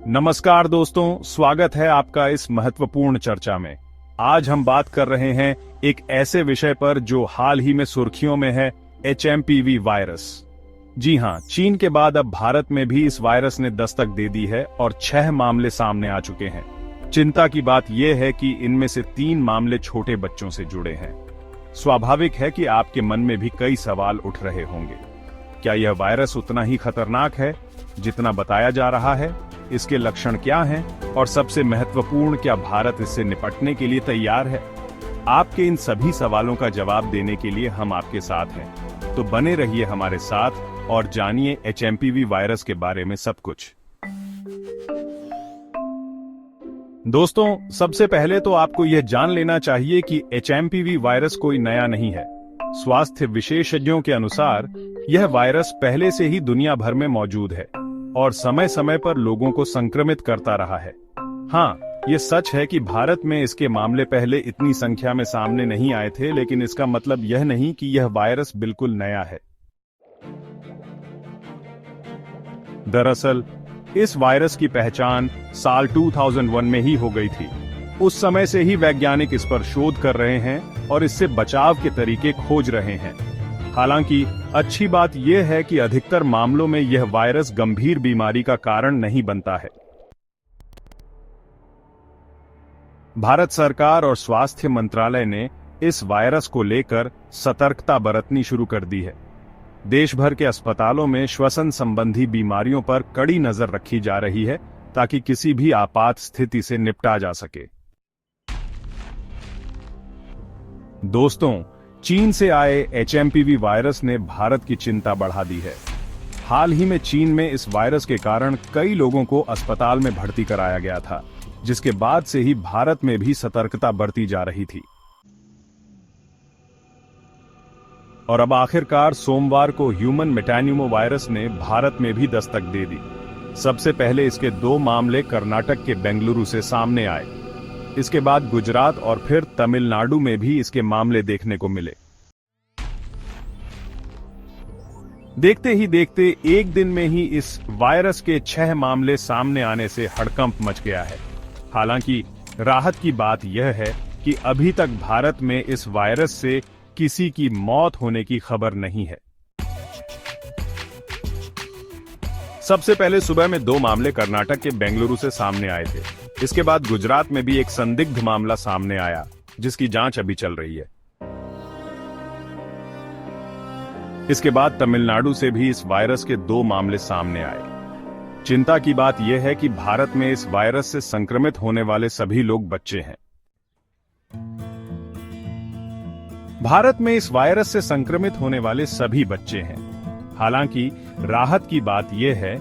नमस्कार दोस्तों, स्वागत है आपका इस महत्वपूर्ण चर्चा में। आज हम बात कर रहे हैं एक ऐसे विषय पर जो हाल ही में सुर्खियों में है, HMPV वायरस। जी हां, चीन के बाद अब भारत में भी इस वायरस ने दस्तक दे दी है और 6 मामले सामने आ चुके हैं। चिंता की बात यह है कि इनमें से 3 मामले छोटे बच्चों से जुड़े हैं। स्वाभाविक है कि आपके मन में भी कई सवाल उठ रहे होंगे। क्या यह वायरस उतना ही खतरनाक है जितना बताया जा रहा है? इसके लक्षण क्या हैं और सबसे महत्वपूर्ण, क्या भारत इससे निपटने के लिए तैयार है? आपके इन सभी सवालों का जवाब देने के लिए हम आपके साथ हैं, तो बने रहिए हमारे साथ और जानिए HMPV वायरस के बारे में सब कुछ। दोस्तों, सबसे पहले तो आपको यह जान लेना चाहिए कि HMPV वायरस कोई नया नहीं है। स्वास्थ्य विशेषज्ञों के अनुसार यह वायरस पहले से ही दुनिया भर में मौजूद है और समय समय पर लोगों को संक्रमित करता रहा है। हाँ, ये सच है कि भारत में इसके मामले पहले इतनी संख्या में सामने नहीं आए थे, लेकिन इसका मतलब यह नहीं कि यह वायरस बिल्कुल नया है। दरअसल इस वायरस की पहचान साल 2001 में ही हो गई थी। उस समय से ही वैज्ञानिक इस पर शोध कर रहे हैं और इससे बचाव के तरीके खोज रहे हैं। हालांकि अच्छी बात यह है कि अधिकतर मामलों में यह वायरस गंभीर बीमारी का कारण नहीं बनता है। भारत सरकार और स्वास्थ्य मंत्रालय ने इस वायरस को लेकर सतर्कता बरतनी शुरू कर दी है। देश भर के अस्पतालों में श्वसन संबंधी बीमारियों पर कड़ी नजर रखी जा रही है ताकि किसी भी आपात स्थिति से निपटा जा सके। दोस्तों, चीन से आए HMPV वायरस ने भारत की चिंता बढ़ा दी है। हाल ही में चीन में इस वायरस के कारण कई लोगों को अस्पताल में भर्ती कराया गया था, जिसके बाद से ही भारत में भी सतर्कता बरती जा रही थी। और अब आखिरकार सोमवार को ह्यूमन मेटान्यूमो वायरस ने भारत में भी दस्तक दे दी। सबसे पहले इसके 2 मामले कर्नाटक के बेंगलुरु से सामने आए। इसके बाद गुजरात और फिर तमिलनाडु में भी इसके मामले देखने को मिले। देखते ही देखते एक दिन में ही इस वायरस के 6 मामले सामने आने से हड़कंप मच गया है। हालांकि राहत की बात यह है कि अभी तक भारत में इस वायरस से किसी की मौत होने की खबर नहीं है। सबसे पहले सुबह में 2 मामले कर्नाटक के बेंगलुरु से सामने आए थे। इसके बाद गुजरात में भी एक संदिग्ध मामला सामने आया, जिसकी जांच अभी चल रही है। इसके बाद तमिलनाडु से भी इस वायरस के 2 मामले सामने आए। चिंता की बात यह है कि भारत में इस वायरस से संक्रमित होने वाले सभी लोग बच्चे हैं। भारत में इस वायरस से संक्रमित होने वाले सभी बच्चे हैं। हालांकि राहत की बात यह है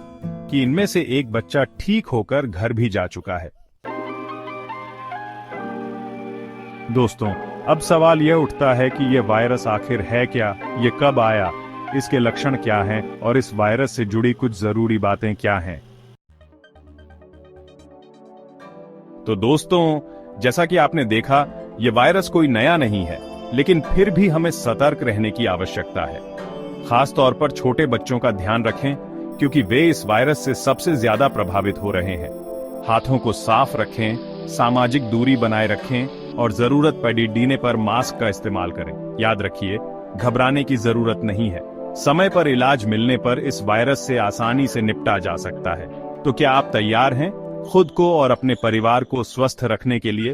कि इनमें से एक बच्चा ठीक होकर घर भी जा चुका है। दोस्तों, अब सवाल यह उठता है कि यह वायरस आखिर है क्या, ये कब आया, इसके लक्षण क्या हैं और इस वायरस से जुड़ी कुछ जरूरी बातें क्या हैं। तो दोस्तों, जैसा कि आपने देखा, यह वायरस कोई नया नहीं है, लेकिन फिर भी हमें सतर्क रहने की आवश्यकता है। खास तौर पर छोटे बच्चों का ध्यान रखें, क्योंकि वे इस वायरस से सबसे ज्यादा प्रभावित हो रहे हैं। हाथों को साफ रखें, सामाजिक दूरी बनाए रखें और जरूरत पड़ने पर मास्क का इस्तेमाल करें। याद रखिए, घबराने की जरूरत नहीं है। समय पर इलाज मिलने पर इस वायरस से आसानी से निपटा जा सकता है। तो क्या आप तैयार हैं खुद को और अपने परिवार को स्वस्थ रखने के लिए?